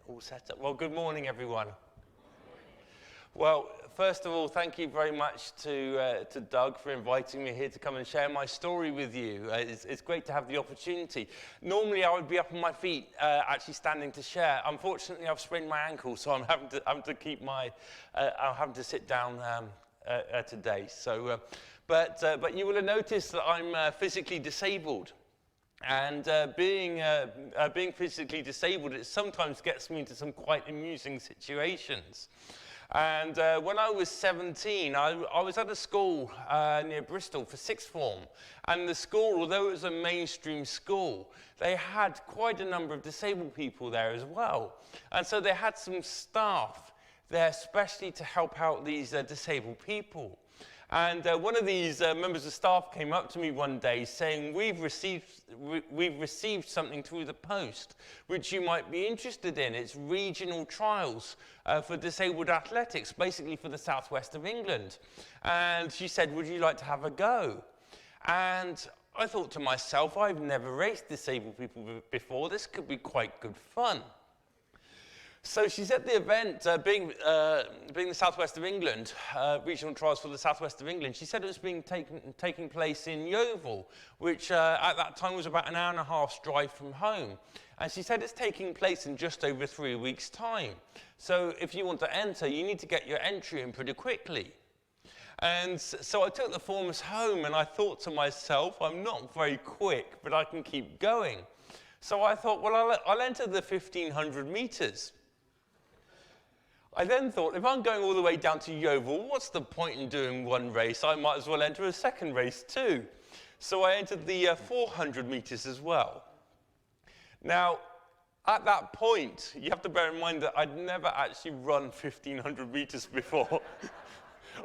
All set up. Well, good morning, everyone. Well, first of all, thank you very much to Doug for inviting me here to come and share my story with you. It's great to have the opportunity. Normally, I would be up on my feet, actually standing to share. Unfortunately, I've sprained my ankle, so I'm having to sit down today. So, but you will have noticed that I'm physically disabled. And being physically disabled, it sometimes gets me into some quite amusing situations. And when I was 17, I was at a school near Bristol for sixth form. And the school, although it was a mainstream school, they had quite a number of disabled people there as well. And so they had some staff there especially to help out these disabled people. And one of these members of staff came up to me one day saying, we've received something through the post which you might be interested in. It's regional trials for disabled athletics, basically for the southwest of England. And she said, would you like to have a go? And I thought to myself, I've never raced disabled people before. This could be quite good fun. So she's at the event, being the southwest of England, regional trials for the southwest of England. She said it was being taking place in Yeovil, which at that time was about an hour and a half's drive from home. And she said it's taking place in just over 3 weeks' time. So if you want to enter, you need to get your entry in pretty quickly. And so I took the forms home and I thought to myself, I'm not very quick, but I can keep going. So I thought, well, I'll enter the 1,500 meters. I then thought, if I'm going all the way down to Yeovil, what's the point in doing one race? I might as well enter a second race too. So I entered the 400 meters as well. Now, at that point, you have to bear in mind that I'd never actually run 1,500 meters before.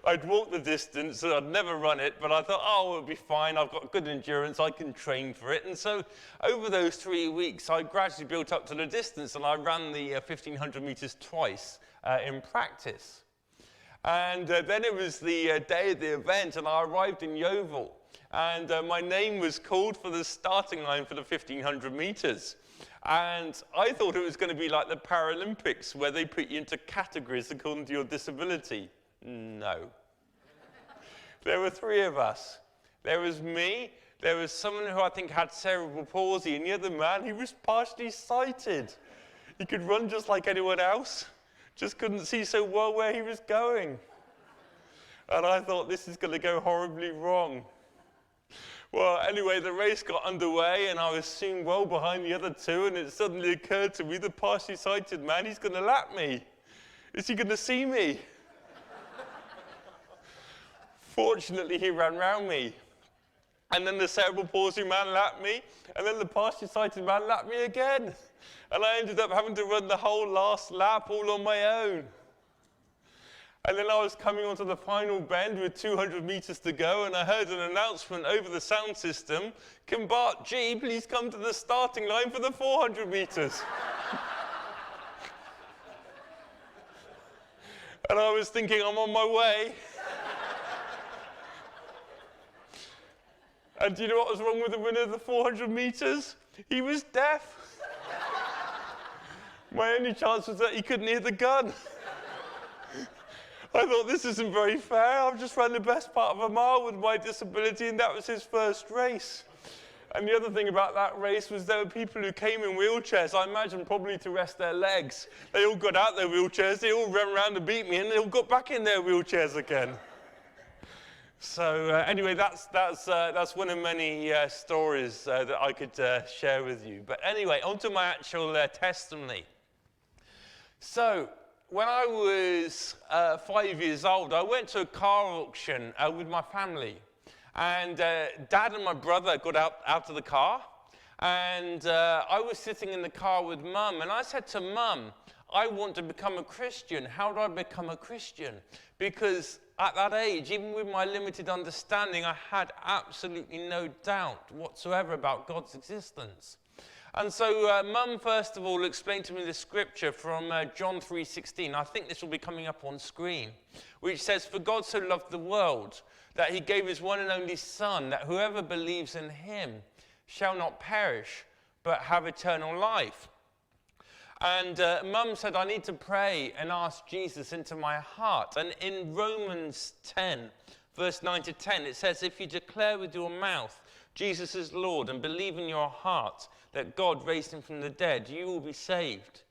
I'd walked the distance, and I'd never run it, but I thought, oh, it'll be fine. I've got good endurance. I can train for it. And so over those 3 weeks, I gradually built up to the distance, and I ran the 1,500 meters twice in practice. And then it was the day of the event, and I arrived in Yeovil. And my name was called for the starting line for the 1,500 meters. And I thought it was going to be like the Paralympics, where they put you into categories according to your disability. No. There were three of us. There was me, there was someone who I think had cerebral palsy, and the other man, he was partially sighted. He could run just like anyone else, just couldn't see so well where he was going. And I thought, this is going to go horribly wrong. Well, anyway, the race got underway, and I was soon well behind the other two, and it suddenly occurred to me, the partially sighted man, he's going to lap me. Is he going to see me? Fortunately, he ran round me. And then the cerebral palsy man lapped me, and then the partially sighted man lapped me again. And I ended up having to run the whole last lap all on my own. And then I was coming onto the final bend with 200 meters to go, and I heard an announcement over the sound system, can Bart Gee please come to the starting line for the 400 meters? And I was thinking, I'm on my way. And do you know what was wrong with the winner of the 400 meters? He was deaf. My only chance was that he couldn't hear the gun. I thought, this isn't very fair. I've just run the best part of a mile with my disability, and that was his first race. And the other thing about that race was there were people who came in wheelchairs, I imagine probably to rest their legs. They all got out their wheelchairs, they all ran around to beat me, and they all got back in their wheelchairs again. So anyway, that's one of many stories that I could share with you. But anyway, on to my actual testimony. So when I was 5 years old, I went to a car auction with my family. And Dad and my brother got out of the car. And I was sitting in the car with Mum. And I said to Mum, I want to become a Christian. How do I become a Christian? Because at that age, even with my limited understanding, I had absolutely no doubt whatsoever about God's existence. And so Mum, first of all, explained to me the scripture from John 3:16. I think this will be coming up on screen, which says, for God so loved the world that he gave his one and only Son, that whoever believes in him shall not perish, but have eternal life. And Mum said, I need to pray and ask Jesus into my heart. And in Romans 10, verse 9 to 10, it says, if you declare with your mouth Jesus is Lord and believe in your heart that God raised him from the dead, you will be saved.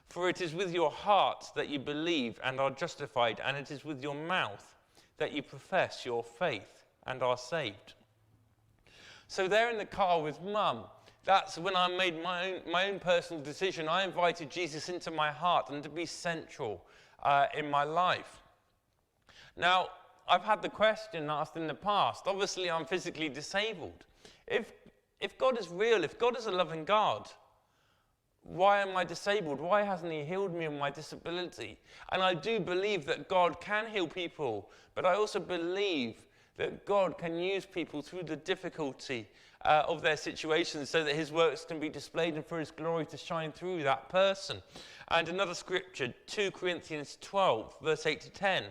For it is with your heart that you believe and are justified, and it is with your mouth that you profess your faith and are saved. So there in the car with Mum, that's when I made my own personal decision. I invited Jesus into my heart and to be central in my life. Now, I've had the question asked in the past. Obviously, I'm physically disabled. If God is real, if God is a loving God, why am I disabled? Why hasn't he healed me of my disability? And I do believe that God can heal people, but I also believe that God can use people through the difficulty of their situations so that his works can be displayed and for his glory to shine through that person. And another scripture, 2 Corinthians 12, verse 8 to 10,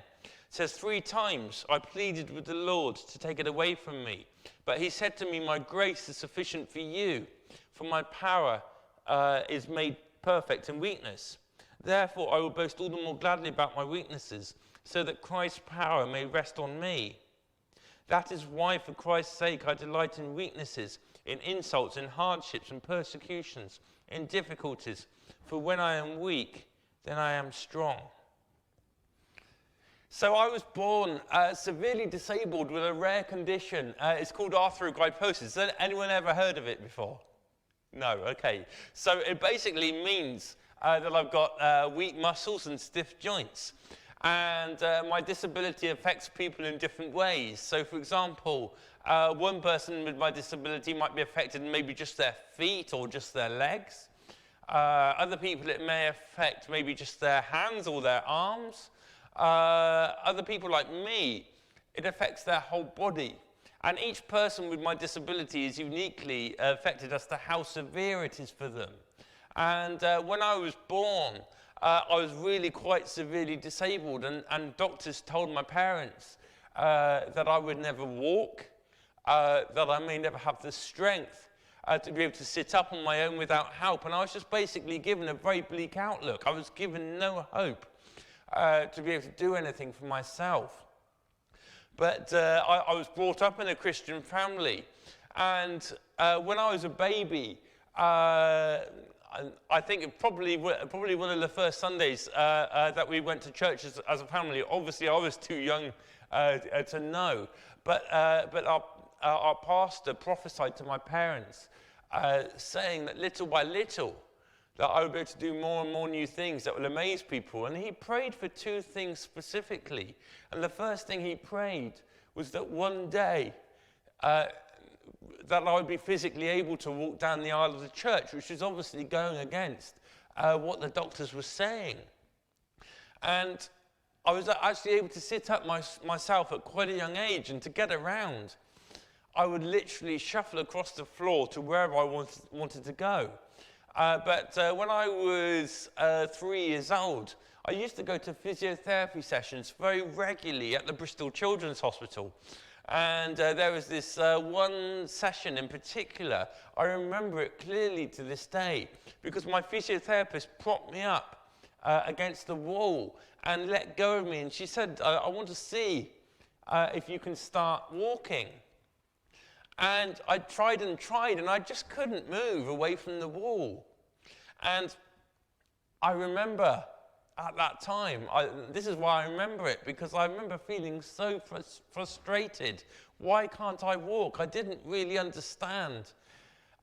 says, 3 times I pleaded with the Lord to take it away from me. But he said to me, my grace is sufficient for you, for my power is made perfect in weakness. Therefore I will boast all the more gladly about my weaknesses, so that Christ's power may rest on me. That is why, for Christ's sake, I delight in weaknesses, in insults, in hardships, in persecutions, in difficulties. For when I am weak, then I am strong. So I was born severely disabled with a rare condition. It's called Arthrogryposis. Has anyone ever heard of it before? No, okay. So it basically means that I've got weak muscles and stiff joints. And my disability affects people in different ways. So, for example, one person with my disability might be affected in maybe just their feet or just their legs. Other people, it may affect maybe just their hands or their arms. Other people like me, it affects their whole body. And each person with my disability is uniquely affected as to how severe it is for them. And when I was born, I was really quite severely disabled, and doctors told my parents that I would never walk, that I may never have the strength to be able to sit up on my own without help. And I was just basically given a very bleak outlook. I was given no hope to be able to do anything for myself. But I was brought up in a Christian family, and when I was a baby, I think probably one of the first Sundays that we went to church as a family. Obviously, I was too young to know, but our pastor prophesied to my parents, saying that little by little, that I would be able to do more and more new things that will amaze people. And he prayed for 2 things specifically. And the first thing he prayed was that one day that I would be physically able to walk down the aisle of the church, which was obviously going against what the doctors were saying. And I was actually able to sit up myself at quite a young age, and to get around, I would literally shuffle across the floor to wherever I wanted to go. But when I was 3 years old, I used to go to physiotherapy sessions very regularly at the Bristol Children's Hospital. And there was this one session in particular, I remember it clearly to this day, because my physiotherapist propped me up against the wall and let go of me. And she said, I want to see if you can start walking. And I tried, and I just couldn't move away from the wall. And I remember at that time, this is why I remember it, because I remember feeling so frustrated. Why can't I walk? I didn't really understand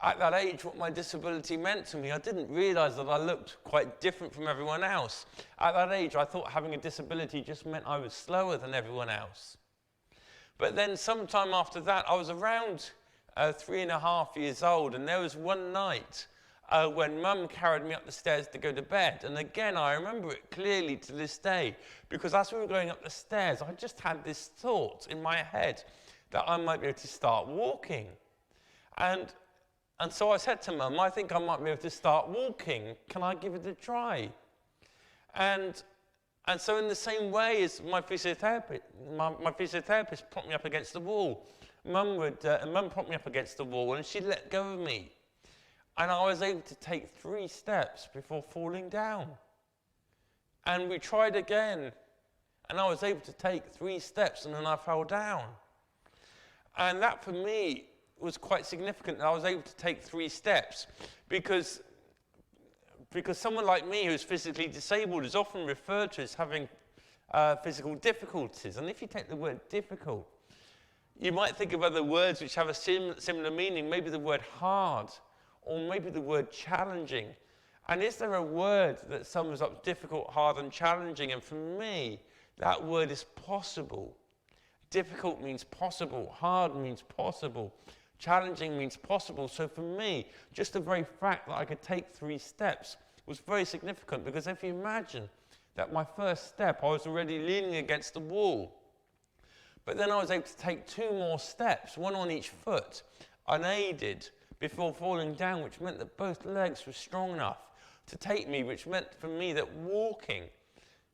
at that age what my disability meant to me. I didn't realize that I looked quite different from everyone else. At that age, I thought having a disability just meant I was slower than everyone else. But then sometime after that, I was around 3.5 years old, and there was one night when Mum carried me up the stairs to go to bed. And again, I remember it clearly to this day, because as we were going up the stairs, I just had this thought in my head that I might be able to start walking. And so I said to Mum, I think I might be able to start walking. Can I give it a try? And so in the same way as my physiotherapist propped me up against the wall, Mum propped me up against the wall, and she let go of me. And I was able to take 3 steps before falling down. And we tried again, and I was able to take 3 steps, and then I fell down. And that, for me, was quite significant, that I was able to take 3 steps, because someone like me who's physically disabled is often referred to as having physical difficulties. And if you take the word difficult, you might think of other words which have a similar meaning, maybe the word hard, or maybe the word challenging. And is there a word that sums up difficult, hard, and challenging? And for me, that word is possible. Difficult means possible, hard means possible, challenging means possible. So for me, just the very fact that I could take 3 steps was very significant, because if you imagine that my first step, I was already leaning against the wall. But then I was able to take 2 more steps, 1 on each foot, unaided, before falling down, which meant that both legs were strong enough to take me, which meant for me that walking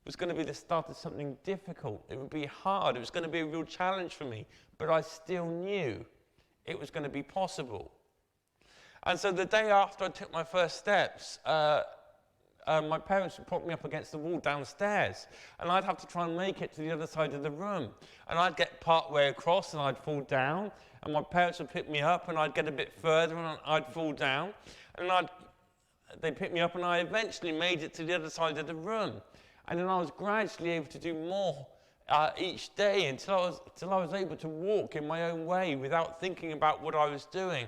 was going to be the start of something difficult. It would be hard. It was going to be a real challenge for me. But I still knew it was going to be possible. And so the day after I took my first steps, my parents would prop me up against the wall downstairs, and I'd have to try and make it to the other side of the room. And I'd get part way across, and I'd fall down, and my parents would pick me up, and I'd get a bit further, and I'd fall down. And they'd pick me up, and I eventually made it to the other side of the room. And then I was gradually able to do more each day until I was able to walk in my own way without thinking about what I was doing.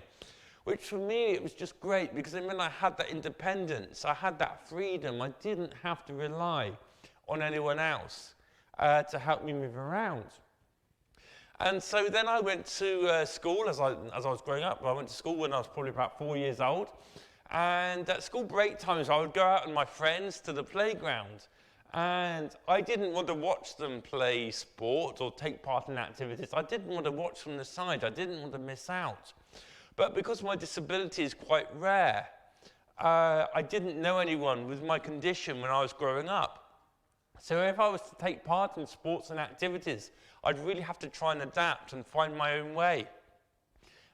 Which for me, it was just great, because it meant I had that independence, I had that freedom. I didn't have to rely on anyone else to help me move around. And so then I went to school as I was growing up. I went to school when I was probably about 4 years old. And at school break times, I would go out with my friends to the playground. And I didn't want to watch them play sport or take part in activities. I didn't want to watch from the side. I didn't want to miss out. But because my disability is quite rare, I didn't know anyone with my condition when I was growing up. So if I was to take part in sports and activities, I'd really have to try and adapt and find my own way.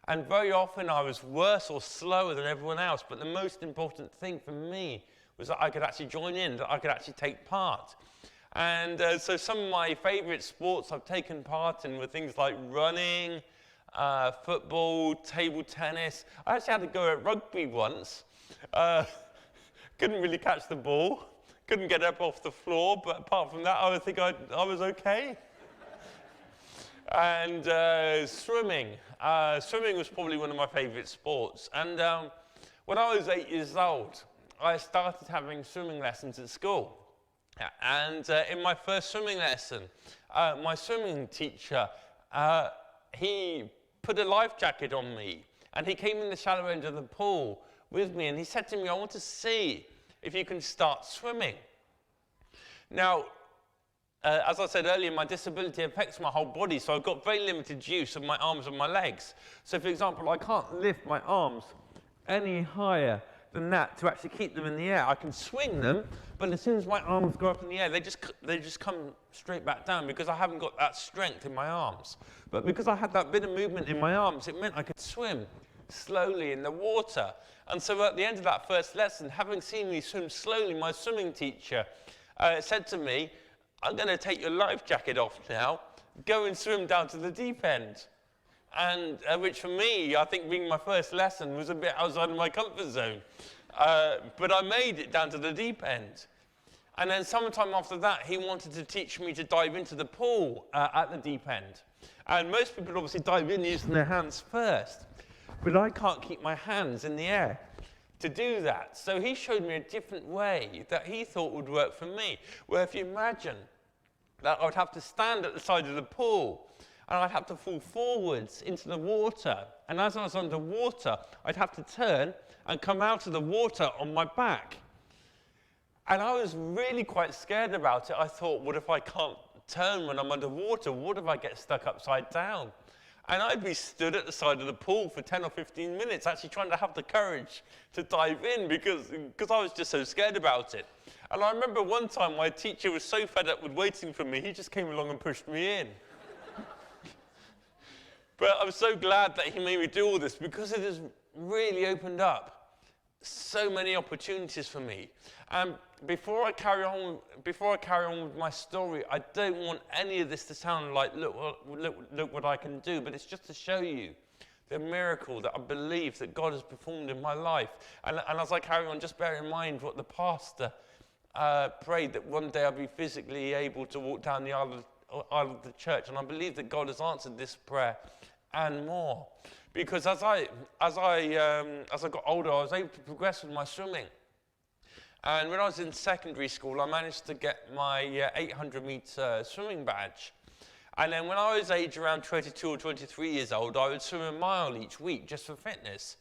And very often I was worse or slower than everyone else, but the most important thing for me was that I could actually join in, that I could actually take part. And so some of my favorite sports I've taken part in were things like running, football, table tennis. I actually had to go at rugby once. Couldn't really catch the ball, couldn't get up off the floor, but apart from that, I think I was okay. And swimming. Swimming was probably one of my favorite sports. And when I was 8 years old, I started having swimming lessons at school. And in my first swimming lesson, my swimming teacher, he put a life jacket on me, and he came in the shallow end of the pool with me, and he said to me, I want to see if you can start swimming. Now, as I said earlier, my disability affects my whole body, so I've got very limited use of my arms and my legs. So, for example, I can't lift my arms any higher than that to actually keep them in the air. I can swing them, but as soon as my arms go up in the air, they just come straight back down, because I haven't got that strength in my arms. But because I had that bit of movement in my arms, it meant I could swim slowly in the water. And so at the end of that first lesson, having seen me swim slowly, my swimming teacher said to me, I'm going to take your life jacket off now, go and swim down to the deep end. And which for me, I think being my first lesson, was a bit outside of my comfort zone. But I made it down to the deep end. And then sometime after that, he wanted to teach me to dive into the pool at the deep end. And most people obviously dive in using their hands first. But I can't keep my hands in the air to do that. So he showed me a different way that he thought would work for me. Where if you imagine that I would have to stand at the side of the pool, and I'd have to fall forwards into the water. And as I was underwater, I'd have to turn and come out of the water on my back. And I was really quite scared about it. I thought, what if I can't turn when I'm underwater? What if I get stuck upside down? And I'd be stood at the side of the pool for 10 or 15 minutes, actually trying to have the courage to dive in, because I was just so scared about it. And I remember one time my teacher was so fed up with waiting for me, he just came along and pushed me in. But I'm so glad that he made me do all this, because it has really opened up so many opportunities for me. And before I carry on with my story, I don't want any of this to sound like, look what I can do, but it's just to show you the miracle that I believe that God has performed in my life. And as I carry on, just bear in mind what the pastor prayed, that one day I'll be physically able to walk down the aisle of the church. And I believe that God has answered this prayer and more. Because as I got older, I was able to progress with my swimming. And when I was in secondary school, I managed to get my 800-meter swimming badge. And then when I was age around 22 or 23 years old, I would swim a mile each week just for fitness.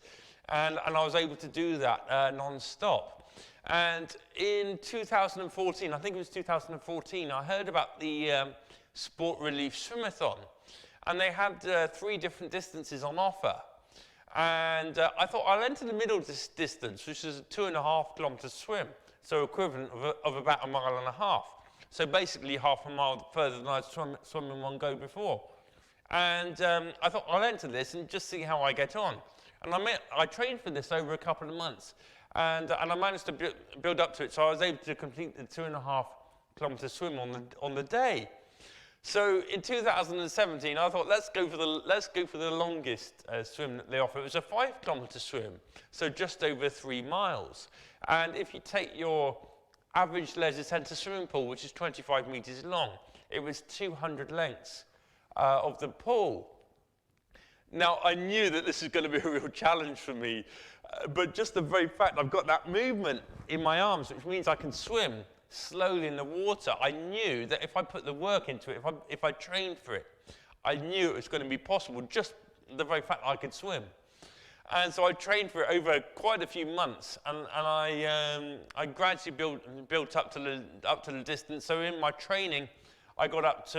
And I was able to do that non-stop. And in 2014, I think it was 2014, I heard about the Sport Relief Swimathon. And they had 3 different distances on offer. And I thought I'll enter the middle distance, which is a 2.5 kilometer swim, so equivalent of about 1.5 miles. So basically half a mile further than I'd swum in one go before. And I thought I'll enter this and just see how I get on. And I trained for this over a couple of months. And I managed to build up to it, so I was able to complete the 2.5 kilometer swim on the day. So in 2017, I thought, let's go for the longest swim that they offer. It was a 5 kilometer swim, so just over 3 miles. And if you take your average leisure centre swimming pool, which is 25 meters long, it was 200 lengths of the pool. Now, I knew that this is going to be a real challenge for me, but just the very fact I've got that movement in my arms, which means I can swim slowly in the water, I knew that if I put the work into it, if I trained for it, I knew it was going to be possible, just the very fact I could swim. And so I trained for it over quite a few months, and I gradually built up to the distance. So in my training, I got up to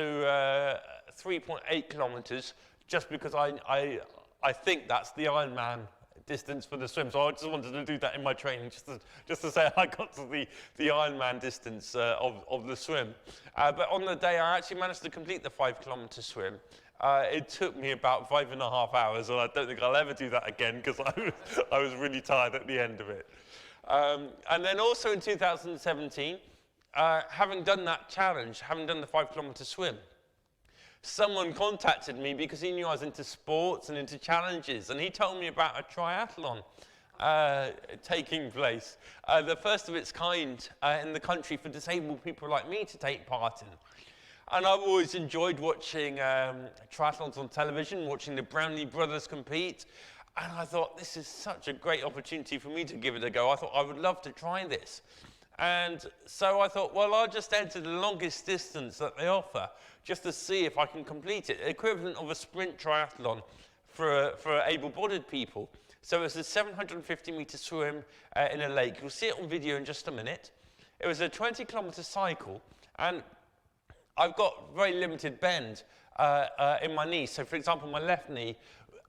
3.8 kilometers, just because I think that's the Ironman distance for the swim. So I just wanted to do that in my training, just to say I got to the Ironman distance of the swim. But on the day, I actually managed to complete the 5 kilometer swim. It took me about 5.5 hours, and I don't think I'll ever do that again, because I was really tired at the end of it. And then also in 2017, having done that challenge, having done the 5 kilometer swim, someone contacted me because he knew I was into sports and into challenges, and he told me about a triathlon taking place, the first of its kind in the country for disabled people like me to take part in. And I've always enjoyed watching triathlons on television, watching the Brownlee brothers compete, and I thought, this is such a great opportunity for me to give it a go. I thought I would love to try this. And so I thought, well, I'll just enter the longest distance that they offer, just to see if I can complete it, equivalent of a sprint triathlon for able-bodied people. So it's a 750-meter swim in a lake. You'll see it on video in just a minute. It was a 20-kilometer cycle, and I've got very limited bend in my knee. So, for example, my left knee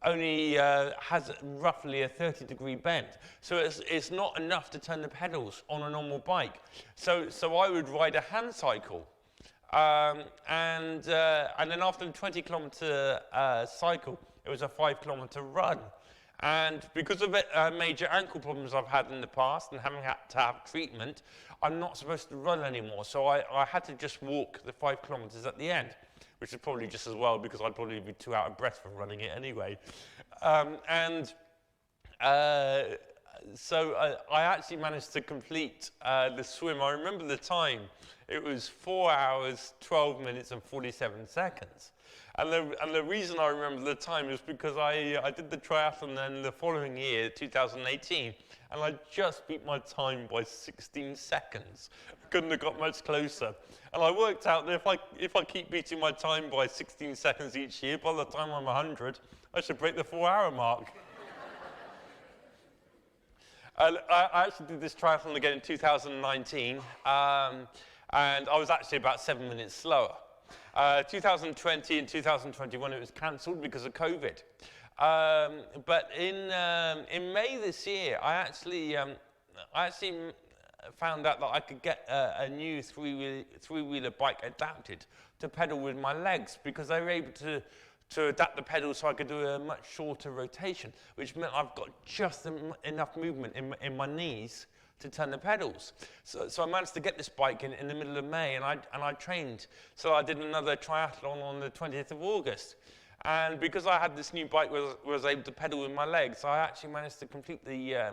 only has roughly a 30-degree bend. So it's not enough to turn the pedals on a normal bike. So I would ride a hand cycle. And then after the 20-kilometer cycle, it was a 5-kilometer run. And because of major ankle problems I've had in the past and having had to have treatment, I'm not supposed to run anymore. So I had to just walk the 5 kilometers at the end, which is probably just as well, because I'd probably be too out of breath from running it anyway. So I actually managed to complete the swim. I remember the time. It was 4 hours, 12 minutes and 47 seconds. And the reason I remember the time is because I did the triathlon then the following year, 2018, and I just beat my time by 16 seconds. Couldn't have got much closer. And I worked out that if I keep beating my time by 16 seconds each year, by the time I'm 100, I should break the 4-hour mark. I actually did this triathlon again in 2019, and I was actually about 7 minutes slower. 2020 and 2021 it was cancelled because of COVID. But in May this year, I actually found out that I could get a new three-wheeler bike adapted to pedal with my legs, because they were able to to adapt the pedals so I could do a much shorter rotation, which meant I've got just enough movement in my knees to turn the pedals. So I managed to get this bike in the middle of May, and I trained. So I did another triathlon on the 20th of August. And because I had this new bike where I was able to pedal with my legs, I actually managed to complete the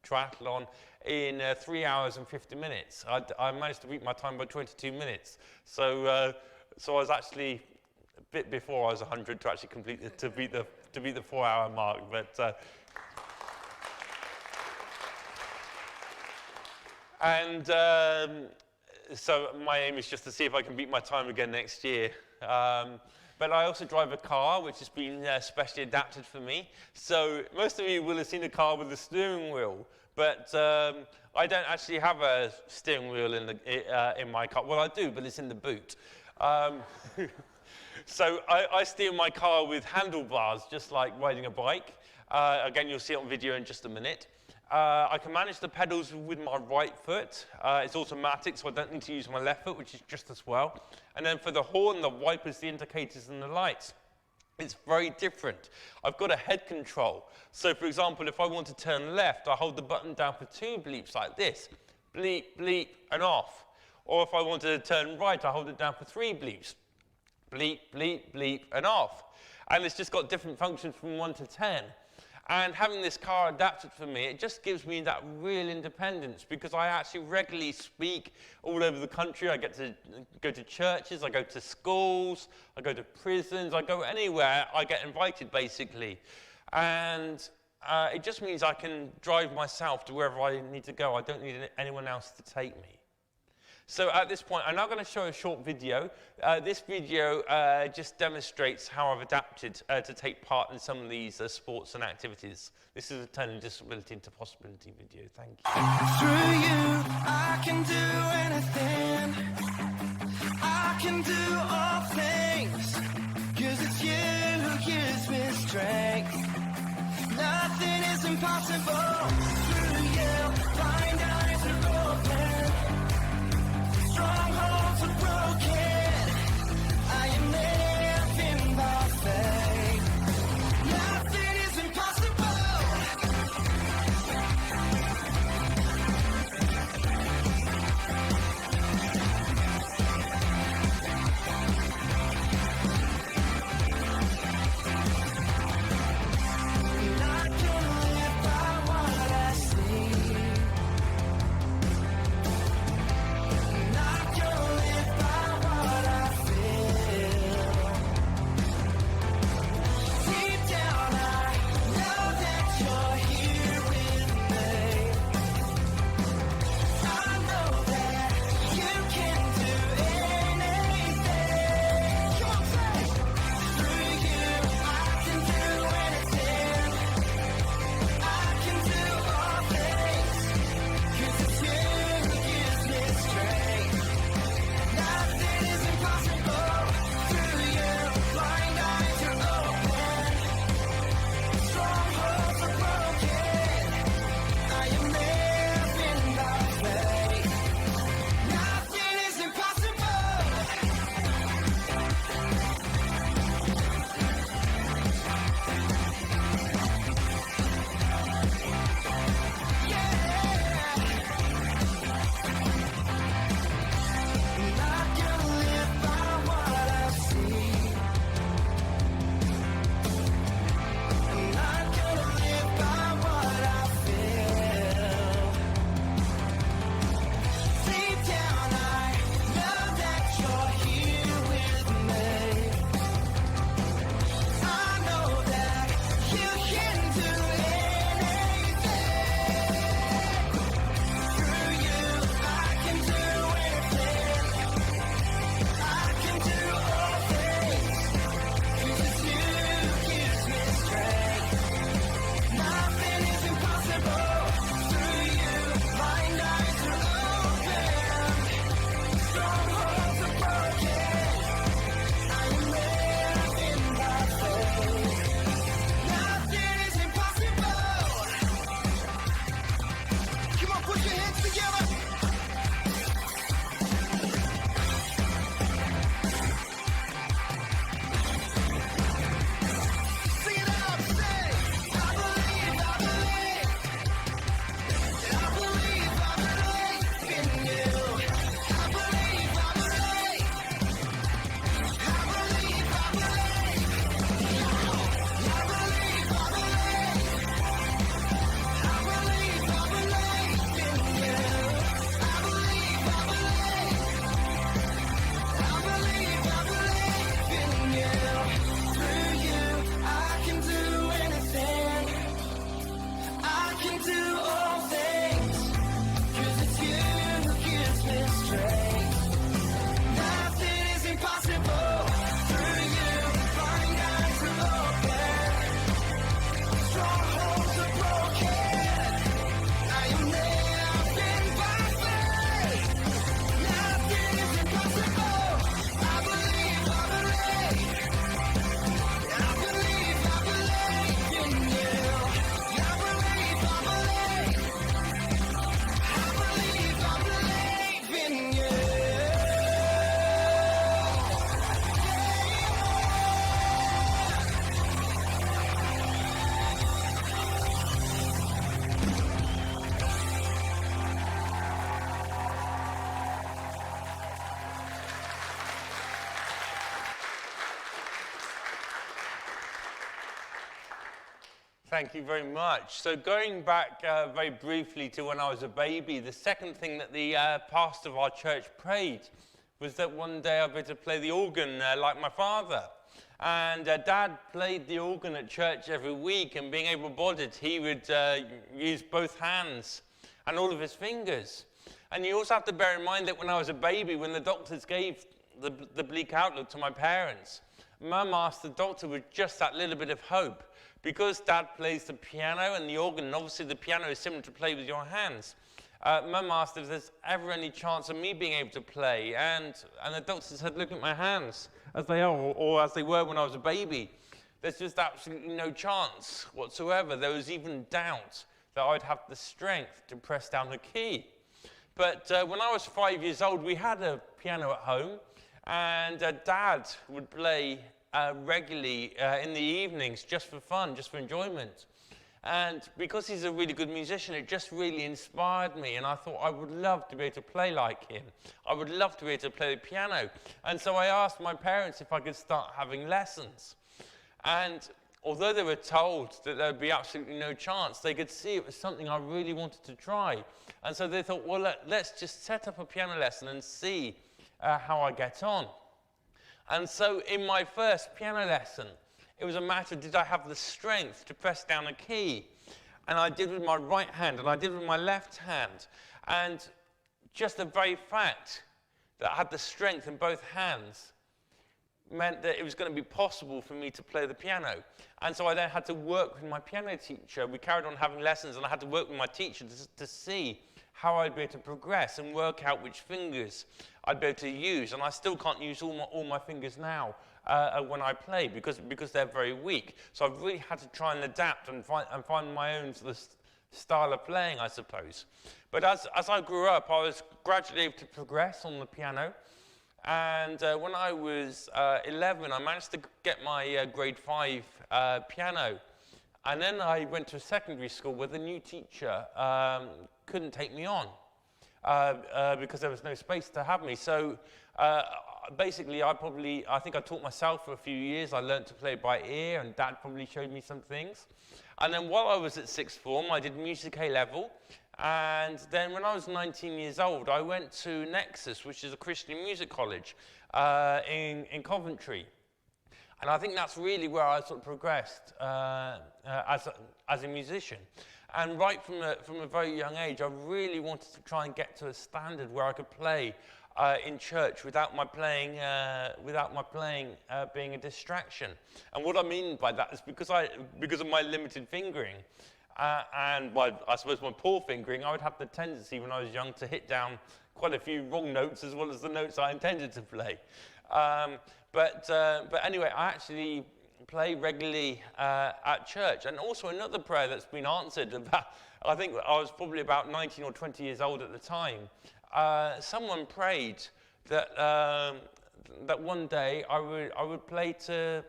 triathlon in 3 hours and 50 minutes. I managed to beat my time by 22 minutes. So I was actually a bit before I was 100 to actually complete to beat the 4-hour mark. But so my aim is just to see if I can beat my time again next year. But I also drive a car which has been specially adapted for me. So most of you will have seen a car with a steering wheel, but I don't actually have a steering wheel in my car. Well, I do, but it's in the boot. So I steer my car with handlebars, just like riding a bike. Again, you'll see it on video in just a minute. I can manage the pedals with my right foot. It's automatic, so I don't need to use my left foot, which is just as well. And then for the horn, the wipers, the indicators, and the lights, it's very different. I've got a head control. So for example, if I want to turn left, I hold the button down for 2 bleeps like this. Bleep, bleep, and off. Or if I want to turn right, I hold it down for 3 bleeps. Bleep, bleep, bleep, and off. And it's just got different functions from 1 to 10. And having this car adapted for me, it just gives me that real independence, because I actually regularly speak all over the country. I get to go to churches, I go to schools, I go to prisons, I go anywhere, I get invited basically. And it just means I can drive myself to wherever I need to go. I don't need anyone else to take me. So at this point, I'm now going to show a short video. This video just demonstrates how I've adapted to take part in some of these sports and activities. This is a turning disability into possibility video. Thank you. Through you, I can do anything. I can do all things. 'Cause it's you who gives me strength. Nothing is impossible. Through you, blind eyes are open. Strongholds are broken. I am living by faith. Nothing is impossible. Thank you very much. So going back very briefly to when I was a baby, the second thing that the pastor of our church prayed was that one day I'd be able to play the organ like my father. And Dad played the organ at church every week, and being able-bodied, he would use both hands and all of his fingers. And you also have to bear in mind that when I was a baby, when the doctors gave the bleak outlook to my parents, Mum asked the doctor with just that little bit of hope, because Dad plays the piano and the organ, and obviously the piano is similar to play with your hands. Mum asked if there's ever any chance of me being able to play, and the doctor said, look at my hands, as they are, or as they were when I was a baby. There's just absolutely no chance whatsoever. There was even doubt that I'd have the strength to press down the key. But when I was 5 years old, we had a piano at home, and Dad would play regularly in the evenings just for fun, just for enjoyment. And because he's a really good musician, it just really inspired me, and I thought I would love to be able to play like him. I would love to be able to play the piano. And so I asked my parents if I could start having lessons. And although they were told that there would be absolutely no chance, they could see it was something I really wanted to try. And so they thought, well, let's just set up a piano lesson and see how I get on. And so in my first piano lesson, it was a matter of did I have the strength to press down a key? And I did with my right hand, and I did with my left hand. And just the very fact that I had the strength in both hands meant that it was going to be possible for me to play the piano. And so I then had to work with my piano teacher. We carried on having lessons, and I had to work with my teacher to see how I'd be able to progress and work out which fingers I'd be able to use. And I still can't use all my fingers now when I play because they're very weak. So I've really had to try and adapt and find my own sort of style of playing, I suppose. But as I grew up, I was gradually able to progress on the piano. And when I was 11, I managed to get my grade 5 piano. And then I went to a secondary school where the new teacher couldn't take me on because there was no space to have me. So basically, I think I taught myself for a few years. I learned to play by ear, and Dad probably showed me some things. And then while I was at sixth form, I did Music A level. And then when I was 19 years old, I went to Nexus, which is a Christian music college in Coventry. And I think that's really where I sort of progressed as a musician. And right from a very young age, I really wanted to try and get to a standard where I could play in church without my playing being a distraction. And what I mean by that is because of my limited fingering and I suppose my poor fingering, I would have the tendency when I was young to hit down quite a few wrong notes as well as the notes I intended to play. But anyway, I actually play regularly at church. And also another prayer that's been answered about, I think I was probably about 19 or 20 years old at the time. Someone prayed that that one day I would play to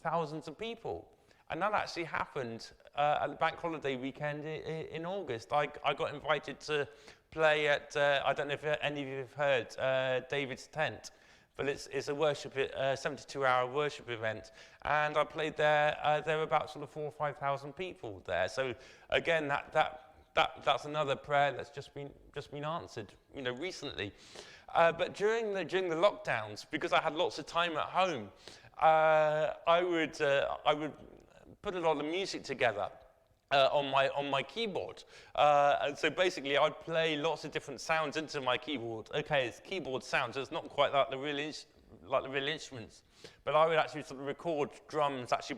thousands of people. And that actually happened at the bank holiday weekend in August. I got invited to play at, I don't know if any of you have heard, David's Tent. But it's a worship, 72-hour worship event, and I played there. There were about sort of 4,000 or 5,000 people there. So again, that's another prayer that's just been answered, recently. But during the lockdowns, because I had lots of time at home, I would put a lot of music together. On my keyboard, and so basically I'd play lots of different sounds into my keyboard. Okay, it's keyboard sounds, so it's not quite like the real instruments, but I would actually sort of record drums actually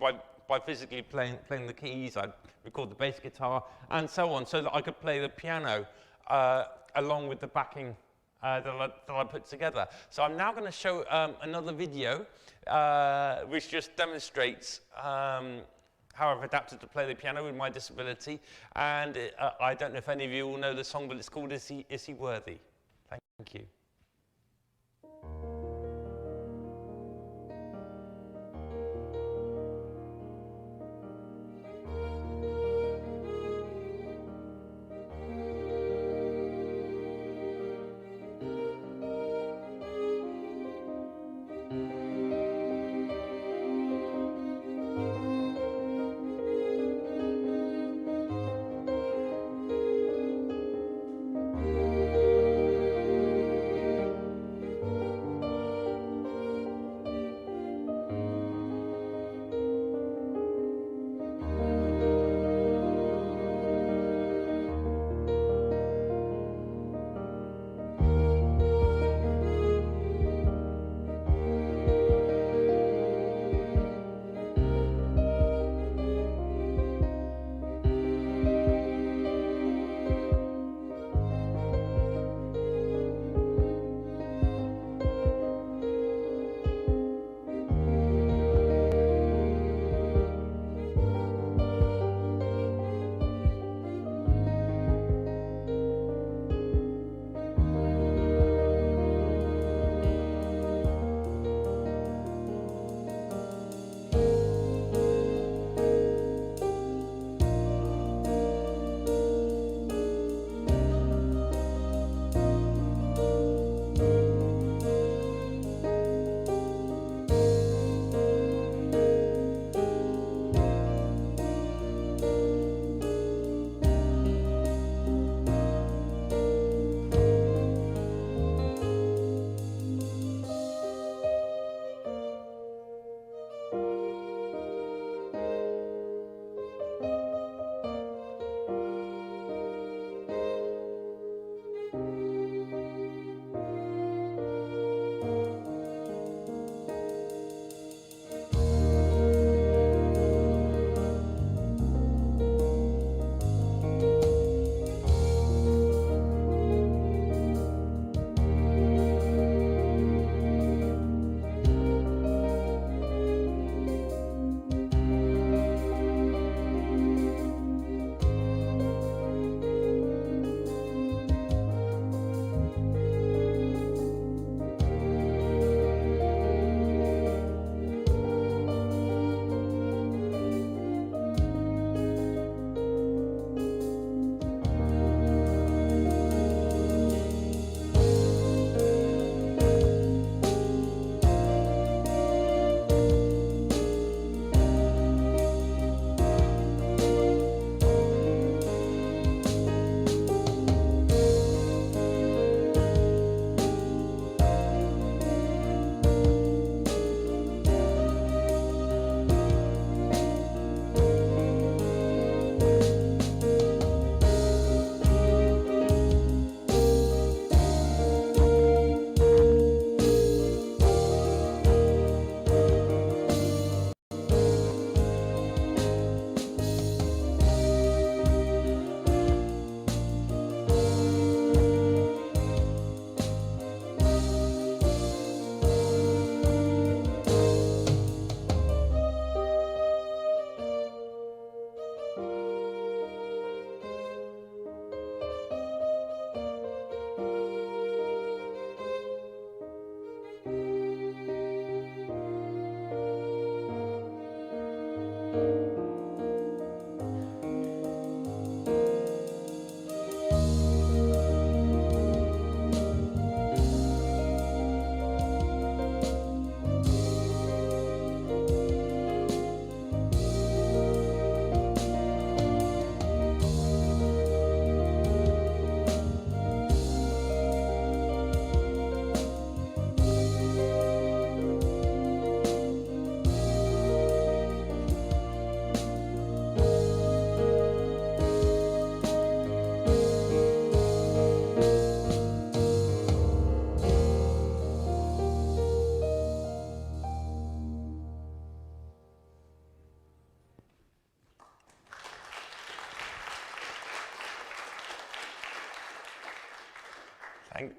by physically playing the keys. I'd record the bass guitar and so on, so that I could play the piano along with the backing that I put together. So I'm now going to show another video which just demonstrates how I've adapted to play the piano with my disability. And I don't know if any of you will know the song, but it's called Is He Worthy? Thank you.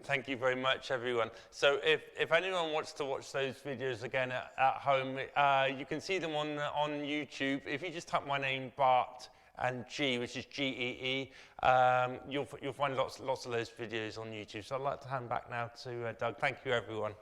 Thank you very much, everyone. So if anyone wants to watch those videos again at home, you can see them on YouTube. If you just type my name, Bart, and Gee, which is G-E-E, you'll find lots of those videos on YouTube. So I'd like to hand back now to Doug. Thank you, everyone.